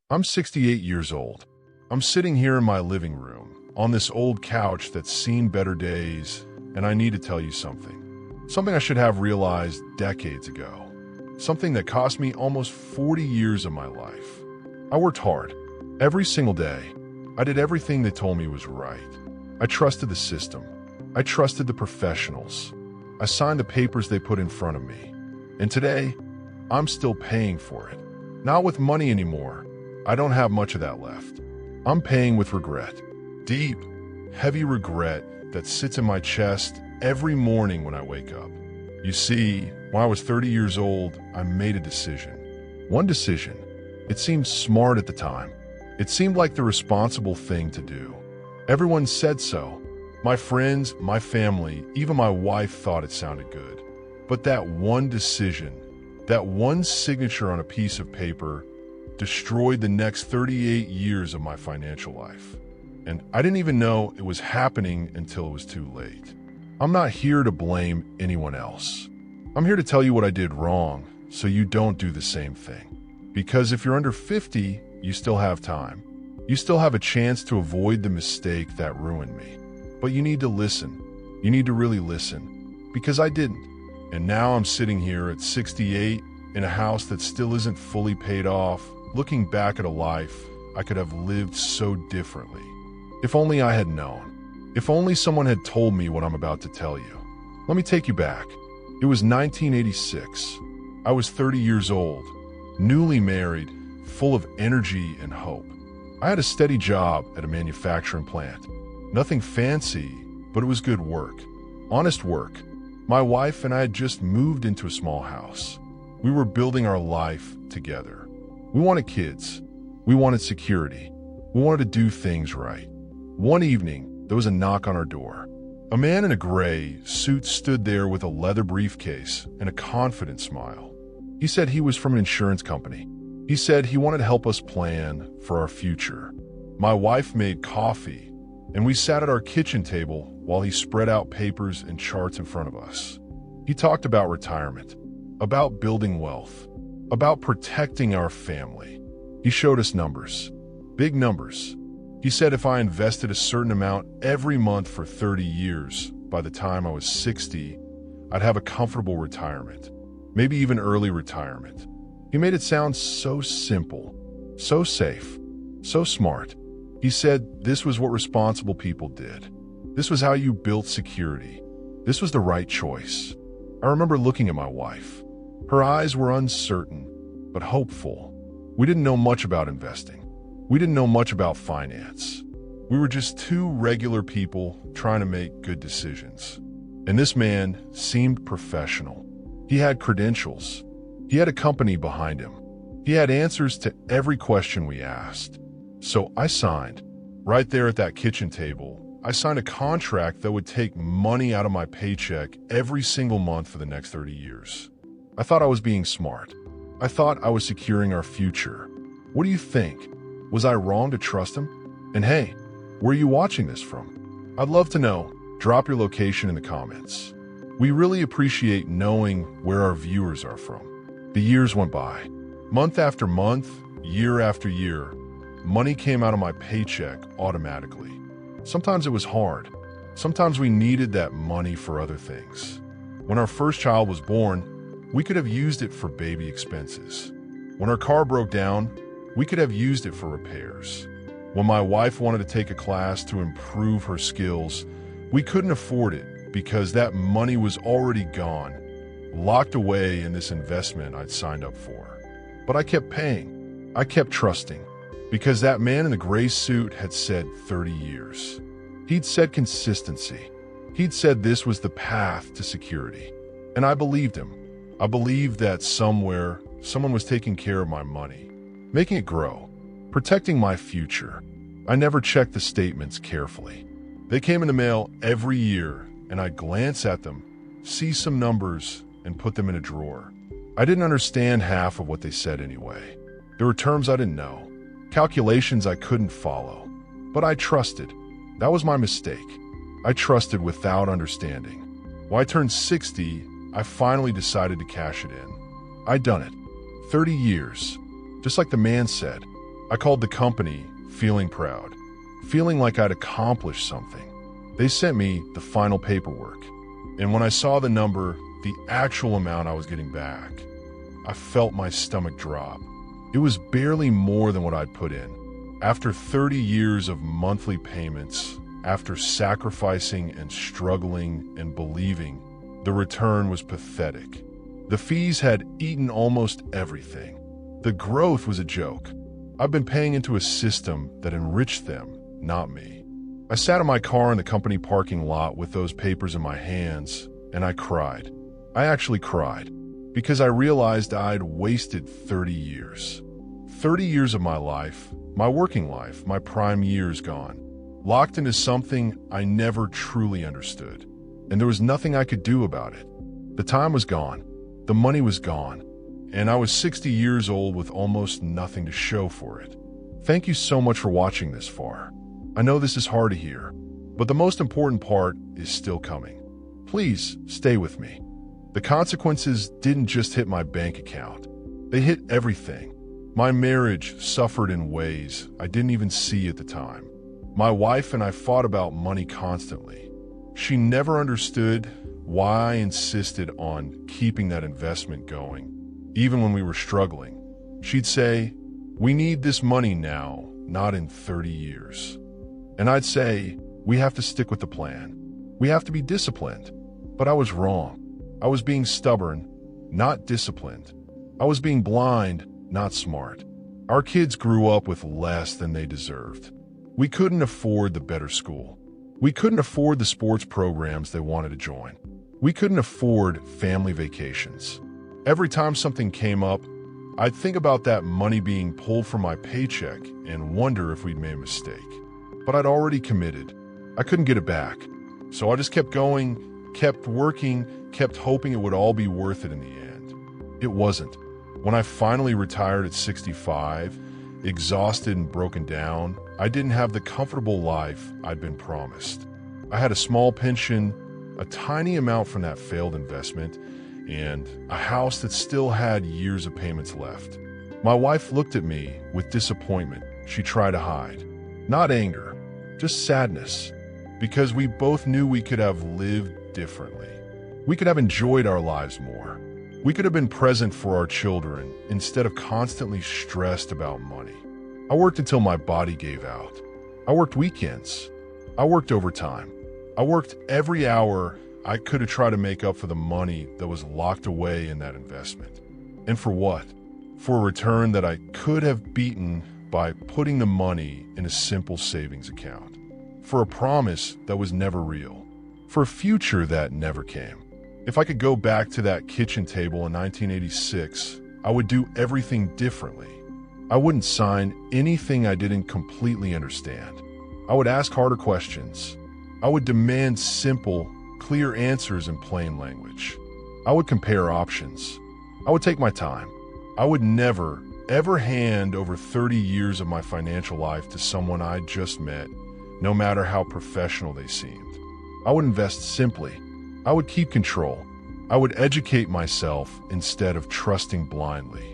I'm 68 years old. I'm sitting here in my living room, on this old couch that's seen better days, and I need to tell you something. Something I should have realized decades ago. Something that cost me almost 40 years of my life. I worked hard, every single day. I did everything they told me was right. I trusted the system. I trusted the professionals. I signed the papers they put in front of me. And today, I'm still paying for it. Not with money anymore. I don't have much of that left. I'm paying with regret. Deep, heavy regret that sits in my chest every morning when I wake up. You see, when I was 30 years old, I made a decision. One decision. It seemed smart at the time. It seemed like the responsible thing to do. Everyone said so. My friends, my family, even my wife thought it sounded good. But that one decision, that one signature on a piece of paper, destroyed the next 38 years of my financial life. And I didn't even know it was happening until it was too late. I'm not here to blame anyone else. I'm here to tell you what I did wrong so you don't do the same thing. Because if you're under 50, you still have time. You still have a chance to avoid the mistake that ruined me. But you need to listen. You need to really listen. Because I didn't. And now I'm sitting here at 68 in a house that still isn't fully paid off, looking back at a life I could have lived so differently. If only I had known. If only someone had told me what I'm about to tell you. Let me take you back. It was 1986. I was 30 years old, newly married, full of energy and hope. I had a steady job at a manufacturing plant. Nothing fancy, but it was good work. Honest work. My wife and I had just moved into a small house. We were building our life together. We wanted kids. We wanted security. We wanted to do things right. One evening, there was a knock on our door. A man in a gray suit stood there with a leather briefcase and a confident smile. He said he was from an insurance company. He said he wanted to help us plan for our future. My wife made coffee, and we sat at our kitchen table while he spread out papers and charts in front of us. He talked about retirement, about building wealth, about protecting our family. He showed us numbers, big numbers. He said if I invested a certain amount every month for 30 years, by the time I was 60, I'd have a comfortable retirement, maybe even early retirement. He made it sound so simple, so safe, so smart. He said this was what responsible people did. This was how you built security. This was the right choice. I remember looking at my wife. Her eyes were uncertain, but hopeful. We didn't know much about investing. We didn't know much about finance. We were just two regular people trying to make good decisions. And this man seemed professional. He had credentials. He had a company behind him. He had answers to every question we asked. So I signed. Right there at that kitchen table, I signed a contract that would take money out of my paycheck every single month for the next 30 years. I thought I was being smart. I thought I was securing our future. What do you think? Was I wrong to trust him? And hey, where are you watching this from? I'd love to know. Drop your location in the comments. We really appreciate knowing where our viewers are from. The years went by. Month after month, year after year, money came out of my paycheck automatically. Sometimes it was hard. Sometimes we needed that money for other things. When our first child was born, we could have used it for baby expenses. When our car broke down, we could have used it for repairs. When my wife wanted to take a class to improve her skills, we couldn't afford it because that money was already gone, locked away in this investment I'd signed up for. But I kept paying. I kept trusting. Because that man in the gray suit had said 30 years. He'd said consistency. He'd said this was the path to security. And I believed him. I believed that somewhere, someone was taking care of my money, making it grow, protecting my future. I never checked the statements carefully. They came in the mail every year, and I'd glance at them, see some numbers, and put them in a drawer. I didn't understand half of what they said anyway. There were terms I didn't know. Calculations I couldn't follow, but I trusted. That was my mistake. I trusted without understanding. When I turned 60, I finally decided to cash it in. I'd done it. 30 years. Just like the man said, I called the company, feeling proud, feeling like I'd accomplished something. They sent me the final paperwork, and when I saw the number, the actual amount I was getting back, I felt my stomach drop. It was barely more than what I'd put in. After 30 years of monthly payments, after sacrificing and struggling and believing, the return was pathetic. The fees had eaten almost everything. The growth was a joke. I've been paying into a system that enriched them, not me. I sat in my car in the company parking lot with those papers in my hands, and I cried. I actually cried, because I realized I'd wasted 30 years. 30 years of my life, my working life, my prime years gone, locked into something I never truly understood. And there was nothing I could do about it. The time was gone, the money was gone, and I was 60 years old with almost nothing to show for it. Thank you so much for watching this far. I know this is hard to hear, but the most important part is still coming. Please stay with me. The consequences didn't just hit my bank account. They hit everything. My marriage suffered in ways I didn't even see at the time. My wife and I fought about money constantly. She never understood why I insisted on keeping that investment going, even when we were struggling. She'd say, "We need this money now, not in 30 years." And I'd say, "We have to stick with the plan. We have to be disciplined." But I was wrong. I was being stubborn, not disciplined. I was being blind, not smart. Our kids grew up with less than they deserved. We couldn't afford the better school. We couldn't afford the sports programs they wanted to join. We couldn't afford family vacations. Every time something came up, I'd think about that money being pulled from my paycheck and wonder if we'd made a mistake. But I'd already committed. I couldn't get it back. So I just kept going, kept working, kept hoping it would all be worth it in the end. It wasn't. When I finally retired at 65, exhausted and broken down, I didn't have the comfortable life I'd been promised. I had a small pension, a tiny amount from that failed investment, and a house that still had years of payments left. My wife looked at me with disappointment she tried to hide. Not anger, just sadness, because we both knew we could have lived differently. We could have enjoyed our lives more. We could have been present for our children instead of constantly stressed about money. I worked until my body gave out. I worked weekends. I worked overtime. I worked every hour I could have tried to make up for the money that was locked away in that investment. And for what? For a return that I could have beaten by putting the money in a simple savings account. For a promise that was never real. For a future that never came. If I could go back to that kitchen table in 1986, I would do everything differently. I wouldn't sign anything I didn't completely understand. I would ask harder questions. I would demand simple, clear answers in plain language. I would compare options. I would take my time. I would never, ever hand over 30 years of my financial life to someone I'd just met, no matter how professional they seemed. I would invest simply. I would keep control. I would educate myself instead of trusting blindly.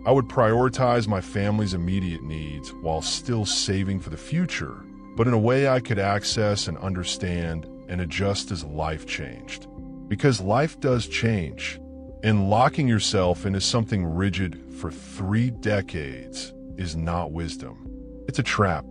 I would prioritize my family's immediate needs while still saving for the future, but in a way I could access and understand and adjust as life changed. Because life does change, and locking yourself into something rigid for 3 decades is not wisdom. It's a trap.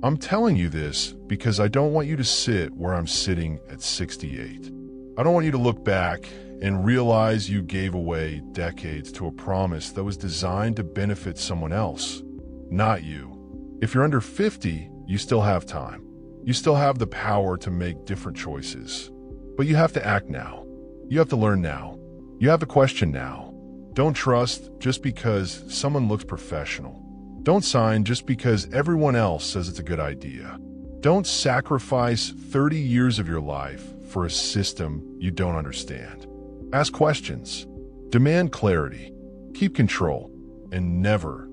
I'm telling you this because I don't want you to sit where I'm sitting at 68. I don't want you to look back and realize you gave away decades to a promise that was designed to benefit someone else, not you. If you're under 50, you still have time. You still have the power to make different choices. But you have to act now. You have to learn now. You have to question now. Don't trust just because someone looks professional. Don't sign just because everyone else says it's a good idea. Don't sacrifice 30 years of your life for a system you don't understand. Ask questions. Demand clarity. Keep control. And never,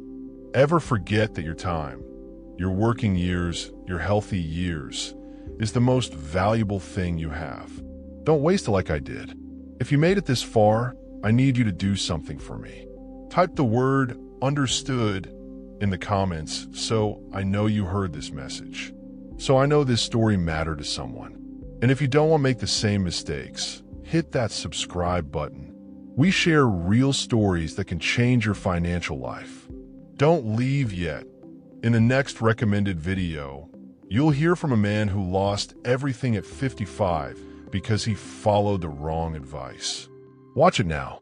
ever forget that your time, your working years, your healthy years, is the most valuable thing you have. Don't waste it like I did. If you made it this far, I need you to do something for me. Type the word "understood" in the comments, so I know you heard this message. So I know this story mattered to someone. And if you don't want to make the same mistakes, hit that subscribe button. We share real stories that can change your financial life. Don't leave yet. In the next recommended video, you'll hear from a man who lost everything at 55 because he followed the wrong advice. Watch it now.